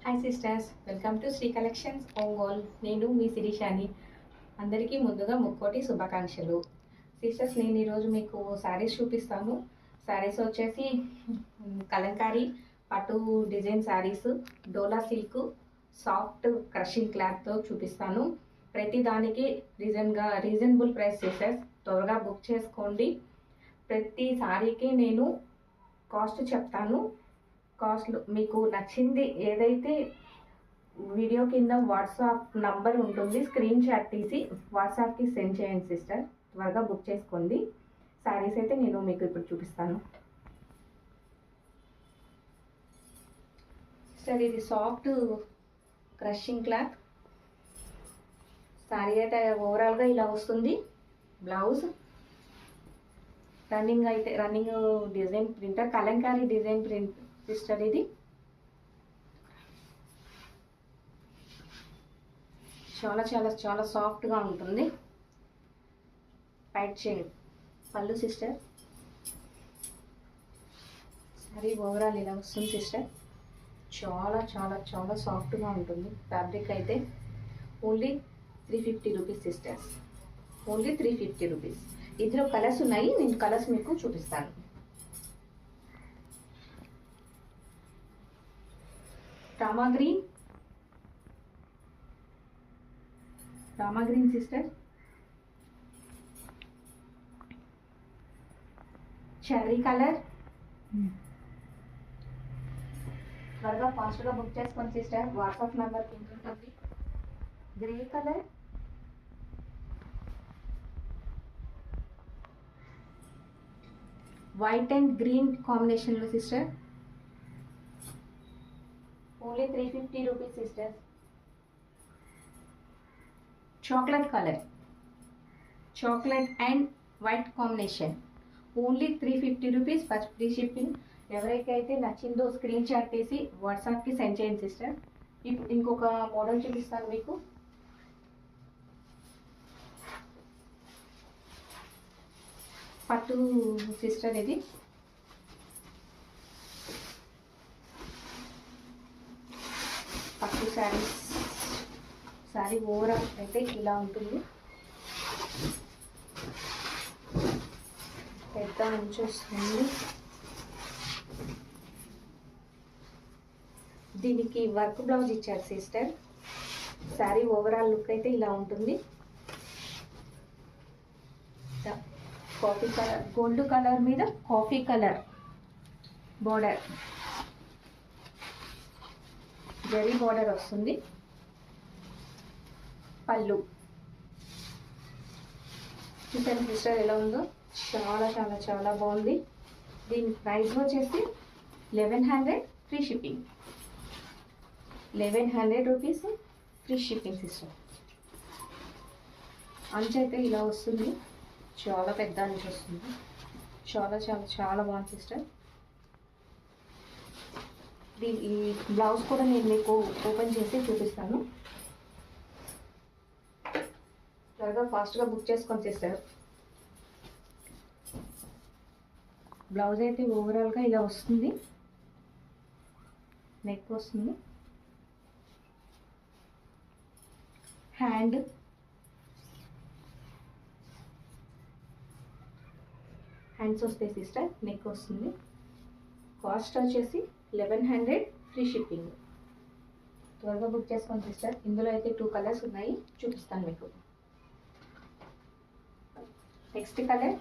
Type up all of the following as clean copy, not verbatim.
Hi sisters, welcome to Sri Collections Ongole. నేను మీ శిరీషాని. అందరికీ ముందుగా ముక్కోటి శుభాకాంక్షలు. సిస్టర్స్, నేను ఈరోజు మీకు శారీస్ చూపిస్తాను. శారీస్ వచ్చేసి కలంకారీ పట్టు డిజైన్ శారీస్, డోలా సిల్క్, సాఫ్ట్ క్రషింగ్ క్లాత్తో చూపిస్తాను. ప్రతి దానికి రీజనబుల్ ప్రైస్ సిస్టర్స్, త్వరగా బుక్ చేసుకోండి. ప్రతి శారీకి నేను కాస్ట్ చెప్తాను. కాస్ట్లు మీకు నచ్చింది ఏదైతే వీడియో కింద వాట్సాప్ నంబర్ ఉంటుంది, స్క్రీన్ షాట్ తీసి వాట్సాప్కి సెండ్ చేయండి సిస్టర్. త్వరగా బుక్ చేసుకోండి. శారీస్ అయితే నేను మీకు ఇప్పుడు చూపిస్తాను. సిస్టర్, ఇది సాఫ్ట్ క్రషింగ్ క్లాత్ శారీ అయితే ఓవరాల్గా ఇలా వస్తుంది. Blouse running design printer, Kalamkari design print sister. ఇది చాలా చాలా చాలా సాఫ్ట్గా ఉంటుంది. పైట్ చేయండి పళ్ళు సిస్టర్. సారీ ఓవరాల్ ఇలా వస్తుంది సిస్టర్. చాలా చాలా చాలా సాఫ్ట్గా ఉంటుంది. ఫ్యాబ్రిక్ అయితే only 350 rupees sisters, only 350 rupees. ఇందులో కలర్స్ ఉన్నాయి, నేను కలర్స్ మీకు చూపిస్తాను. Rama green sister, cherry colour. త్వరగా ఫాస్ట్గా బుక్ చేసుకోండి సిస్టర్, వాట్సాప్ నెంబర్ ఉంటుంది. Grey colour, white and green కాంబినేషన్లో sister, only 350 rupees sisters. Chocolate colour, chocolate and white combination, only 350 rupees first free shipping. ఎవరికైతే నచ్చిందో స్క్రీన్ షాట్ తీసి వాట్సాప్కి సెండ్ చేయండి సిస్టర్. ఇప్పుడు ఇంకొక మోడల్ చూపిస్తాను మీకు. పట్టు సిస్టర్, ఇది పట్టు శారీ ఓవరాల్ అయితే ఇలా ఉంటుంది. పెద్ద అంచు వస్తుంది. దీనికి వర్క్ బ్లౌజ్ ఇచ్చారు సిస్టర్. శారీ ఓవరాల్ లుక్ అయితే ఇలా ఉంటుంది. కాఫీ కలర్, గోల్డ్ కలర్ మీద coffee colour border, zari border వస్తుంది. పళ్ళు చూసాను సిస్టర్ ఎలా ఉందో, చాలా చాలా చాలా బాగుంది. దీని ప్రైస్ వచ్చేసి 1100 free shipping. 1100 rupees free shipping sister. అంచు అయితే ఇలా వస్తుంది, చాలా పెద్ద అంచు వస్తుంది. చాలా చాలా చాలా బాగుంది సిస్టర్. ఈ బ్లౌజ్ కూడా నేను మీకు ఓపెన్ చేసి చూపిస్తాను. త్వరగా ఫాస్ట్గా బుక్ చేసుకోండి సిస్టర్. బ్లౌజ్ అయితే ఓవరాల్గా ఇలా వస్తుంది. నెక్ వస్తుంది, హ్యాండ్స్ వస్తాయి సిస్టర్, నెక్ వస్తుంది. కాస్ట్ వచ్చేసి 1100 ఫ్రీ షిప్పింగ్. త్వరగా బుక్ చేసుకోండి సిస్టర్. ఇందులో అయితే 2 కలర్స్ ఉన్నాయి, చూపిస్తాను మీకు. నెక్స్ట్ కలర్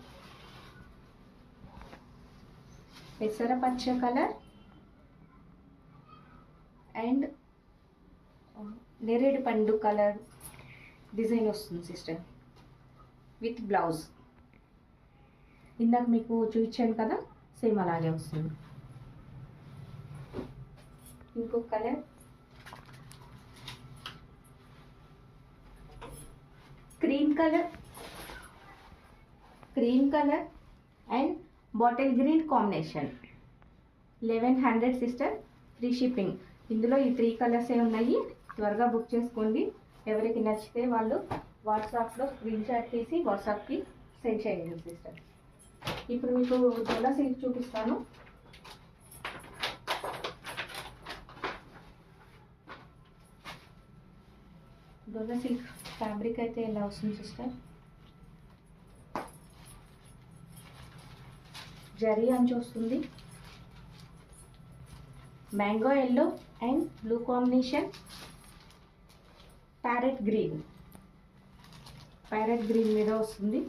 పెసరపచ్చ కలర్ అండ్ నేరేడు పండు కలర్ డిజైన్ వస్తుంది సిస్టర్, విత్ బ్లౌజ్. ఇందాక మీకు చూపించాను కదా, సేమ్ అలాగే వస్తుంది. ఇంకొక colour cream colour and bottle green combination. 1100 sister, free shipping. ఇందులో ఈ 3 కలర్స్ ఉన్నాయి. త్వరగా బుక్ చేసుకోండి. ఎవరికి నచ్చితే వాళ్ళు వాట్సాప్లో స్క్రీన్ షాట్ తీసి వాట్సాప్కి సెండ్ చేయండి సిస్టర్. ఇప్పుడు మీకు డోలా సిల్క్ చూపిస్తాను. డోలా సిల్క్ ఫ్యాబ్రిక్ అయితే ఎలా వస్తుంది సిస్టర్, జరీ అంచు వస్తుంది, mango yellow and blue combination, parrot green మీద వస్తుంది.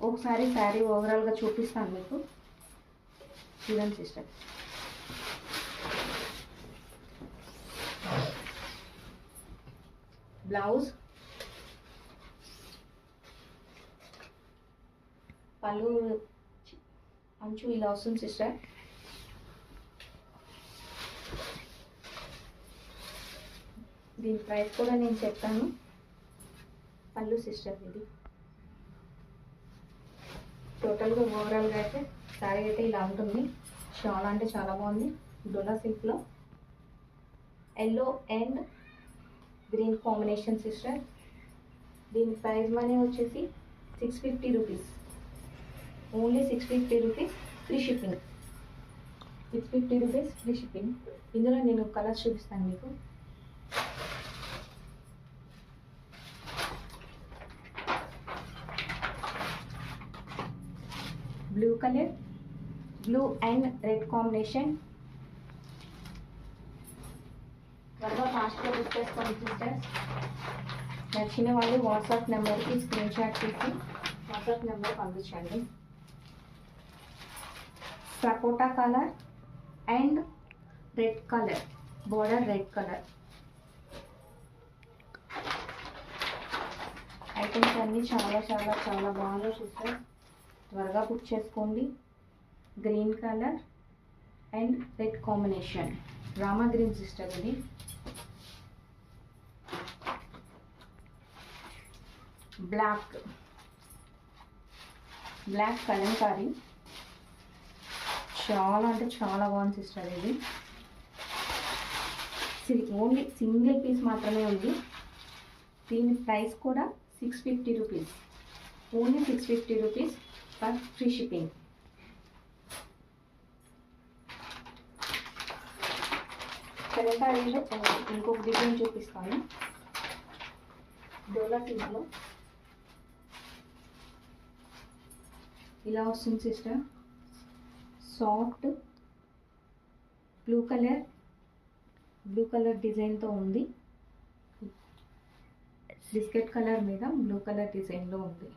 ఒకసారి శారీ ఓవరాల్గా చూపిస్తాను మీకు, చూడండి సిస్టర్. బ్లౌజ్, పళ్ళు అంచు ఇలా వస్తుంది సిస్టర్. దీని ప్రైస్ కూడా నేను చెప్తాను. పళ్ళు సిస్టర్ ఇది. టోటల్గా ఓవరాల్గా అయితే శారీ అయితే ఇలా ఉంటుంది. చాలా అంటే చాలా బాగుంది. డోలా సిల్క్లో yellow and green combination sister. దీని ప్రైస్ మనీ వచ్చేసి 650 rupees, only 650 rupees, free shipping. 650 rupees free shipping. ఇందులో నేను కలర్స్ చూపిస్తాను మీకు. Blue colour, blue and red combination. త్వరగా ఫాస్ట్గా బుక్ చేసుకోండి సిస్టర్స్. నచ్చిన వాళ్ళు వాట్సాప్ నెంబర్కి స్క్రీన్ షాట్ తీసి వాట్సాప్ నెంబర్ పంపించండి. Sapota colour and red colour, border red colour. Items అన్నీ చాలా చాలా చాలా బాగుందో సిస్టర్, త్వరగా బుక్ చేసుకోండి. Green colour and red combination, Rama green sister ఇది. బ్లాక్ కలంకారీ, చాలా అంటే చాలా బాగుంది సిస్టర్ ఇది. ఓన్లీ సింగిల్ పీస్ మాత్రమే ఉంది. దీని ప్రైస్ కూడా 650 rupees, only 650 rupees for free shipping. కలంకారీలో ఇంకొక డిజైన్ చూపిస్తాను. డోలా సిల్క్లో ఇలా వస్తుంది సిస్టర్. సాఫ్ట్ బ్లూ కలర్ డిజైన్తో ఉంది. బిస్కెట్ కలర్ మీద బ్లూ కలర్ డిజైన్లో ఉంది.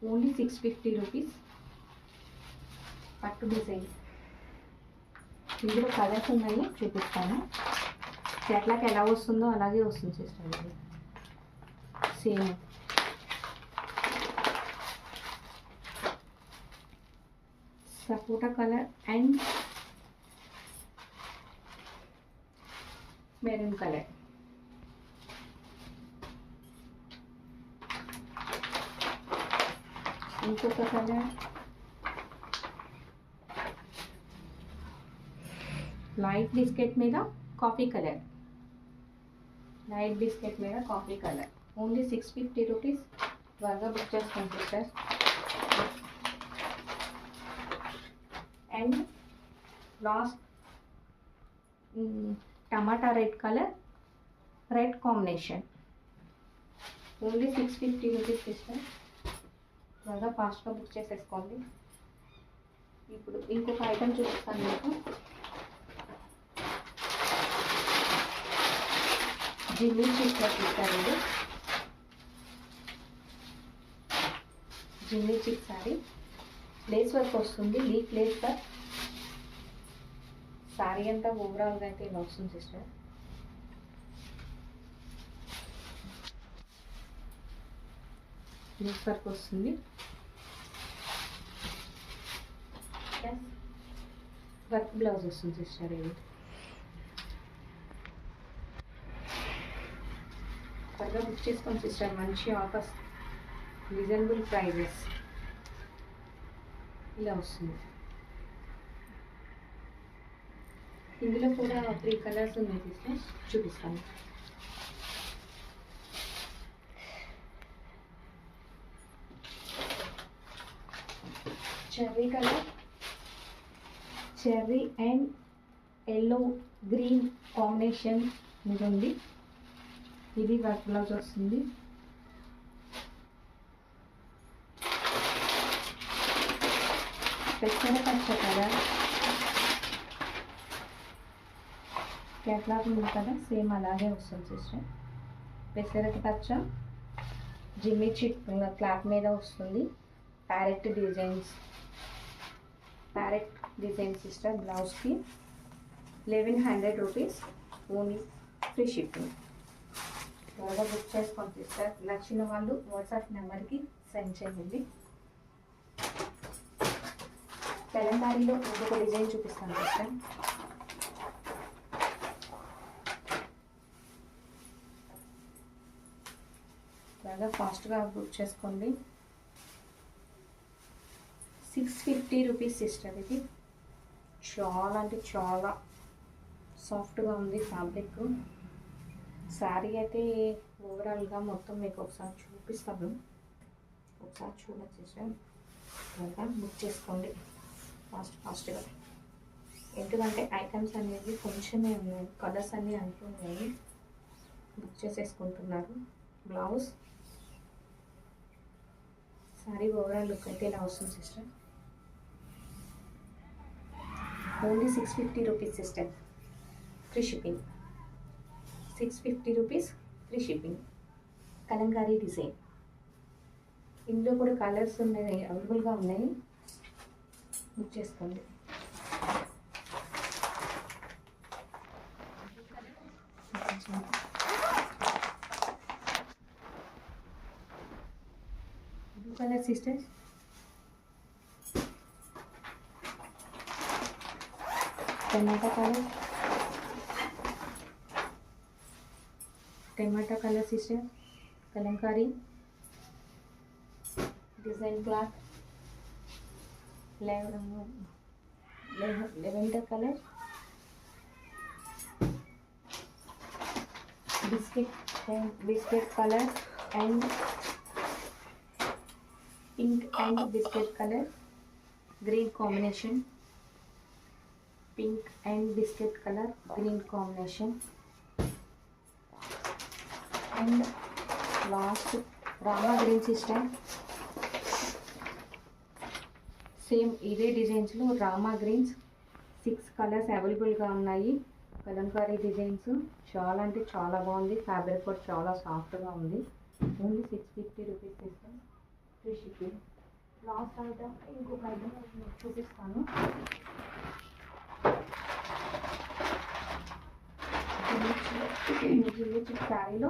Only 650 rupees. పట్టు డిజైన్. ఇందులో కలర్స్ ఉన్నాయి, చూపిస్తాను. చెట్లకి ఎలా వస్తుందో అలాగే వస్తుంది సిస్టర్ ఇది. Same sapota colour and maroon colour. ఇంకొక కలర్ లైట్ బిస్కెట్ మీద కాఫీ కలర్. Only 650 rupees. త్వరగా బుక్ చేసుకోండి sir. And last tomato red colour, red combination. Only 650 rupees ఇస్తాం. త్వరగా ఫాస్ట్గా బుక్ చేసేసుకోండి. ఇప్పుడు ఇంకొక ఐటమ్ చూపిస్తాను మీకు. జిమ్మి చిక్ ఇస్తారండి. జిమ్మి చిక్ సారీ లేస్ వర్క్ వస్తుంది, లీఫ్ లేస్ వర్క్. సారీ అంతా ఓవరాల్గా అయితే ఇలా వస్తుంది సిస్టర్. లేస్ వర్క్ వస్తుంది. వర్క్ బ్లౌజ్ వస్తుంది సిస్టర్. ఇది త్వరగా బుక్ చేసుకోండి సిస్టర్. మంచి ఆఫర్స్, రీజనబుల్ ప్రైజెస్ ఇలా వస్తుంది. ఇందులో కూడా 3 కలర్స్ ఉన్నాయి సిస్టర్, చూపిస్తాను. Cherry colour, cherry and yellow green combination ఇది ఉంది. ఇది వర్క్ బ్లౌజ్ వస్తుంది. పెసర పచ్చ కలర్ కేటలాగ్ ఉంది కదా, సేమ్ అలాగే వస్తుంది సిస్టర్. పెసరటి పచ్చ జిమ్మిచ్చి క్లాత్ మీద వస్తుంది. Parrot design sister. బ్లౌజ్కి 1100 రూపీస్ ఓన్లీ, ఫ్రీ షిప్పింగ్. త్వరగా బుక్ చేసుకోండి సిస్టర్. నచ్చిన వాళ్ళు వాట్సాప్ నెంబర్కి సెండ్ చేయండి. తెలంగాణలో ఇంకొక డిజైన్ చూపిస్తాను సిస్టర్. త్వరగా ఫాస్ట్గా బుక్ చేసుకోండి. 650 రూపీస్ సిస్టర్. ఇది చాలా అంటే చాలా సాఫ్ట్గా ఉంది ఫ్యాబ్రిక్. శారీ అయితే ఓవరాల్గా మొత్తం మీకు ఒకసారి చూపిస్తాను, ఒకసారి చూడొచ్చు సిస్టర్. త్వరగా బుక్ చేసుకోండి ఫాస్ట్గా. ఎందుకంటే ఐటమ్స్ అనేవి కొంచెమే ఉన్నాయి, కలర్స్ అన్నీ అంటున్నాయి, బుక్ చేసేసుకుంటున్నారు. బ్లౌజ్ శారీ ఓవరాల్ లుక్ అయితే ఇలా వస్తుంది sister. Only 650 rupees sister, free shipping. 650 rupees, free shipping. Kalamkari design. ఇందులో కూడా కలర్స్ ఉన్నాయి, అవైలబుల్గా ఉన్నాయి, బుక్ చేసుకోండి. Blue colour sisters. టమాటా colour sister. Kalamkari design cloth. Lavender colour. Biscuit colour and pink and biscuit colour. Green combination. Pink and biscuit colour, green combination. And last Rama green system. Same ఇదే డిజైన్స్లో Rama Greens 6 colours అవైలబుల్గా ఉన్నాయి. Kalamkari designs చాలా అంటే చాలా బాగుంది. Fabric కూడా చాలా సాఫ్ట్గా ఉంది. Only 650 rupees system, free shipping. Last item ఇంకొక ఐటమ్ చూపిస్తాను. జిమ్మిచ్చి శారీలో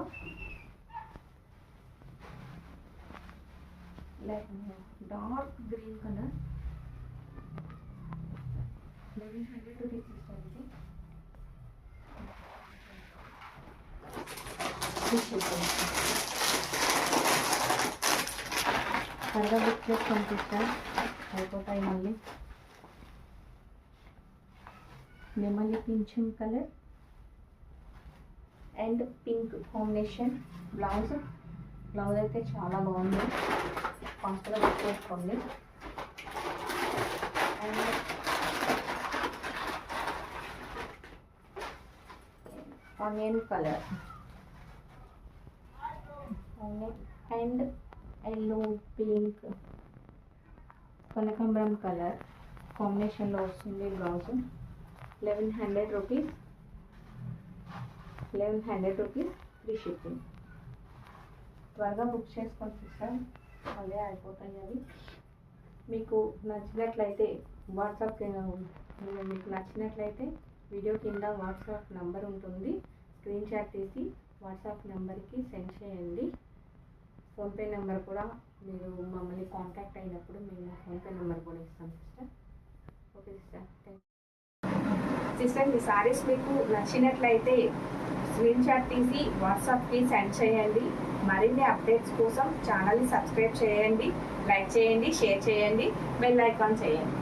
డార్క్ గ్రీన్ కలర్. 1100 రూపీస్ ఇస్తుంది. త్వరగా బుక్ చేసి పంపిస్తాను, అయిపోతాయి మళ్ళీ. నెమలి pension colour and pink combination. Blouse అయితే చాలా బాగుంది, ఫాస్ట్గా బుక్ చేసుకోండి. And onion colour and yellow pink కనకాంబరం కలర్ కాంబినేషన్లో వస్తుంది. Blouse 1100 rupees, 1100 rupees, free shipping. త్వరగా బుక్ చేసుకోండి సార్, మళ్ళీ అయిపోతాయి అవి. మీకు నచ్చినట్లయితే మీకు నచ్చినట్లయితే వీడియో కింద వాట్సాప్ నెంబర్ ఉంటుంది, స్క్రీన్ షాట్ తీసి వాట్సాప్ నెంబర్కి సెండ్ చేయండి. ఫోన్పే నెంబర్ కూడా మీరు మమ్మల్ని కాంటాక్ట్ అయినప్పుడు మేము ఫోన్పే నెంబర్ కూడా ఇస్తాం sister. Okay sister, thank you. Sister, ఈ సారీస్ మీకు నచ్చినట్లయితే స్క్రీన్ షాట్ తీసి వాట్సాప్కి సెండ్ చేయండి. మరిన్ని అప్డేట్స్ కోసం ఛానల్ని సబ్స్క్రైబ్ చేయండి, లైక్ చేయండి, షేర్ చేయండి, బెల్ ఐకాన్ చేయండి.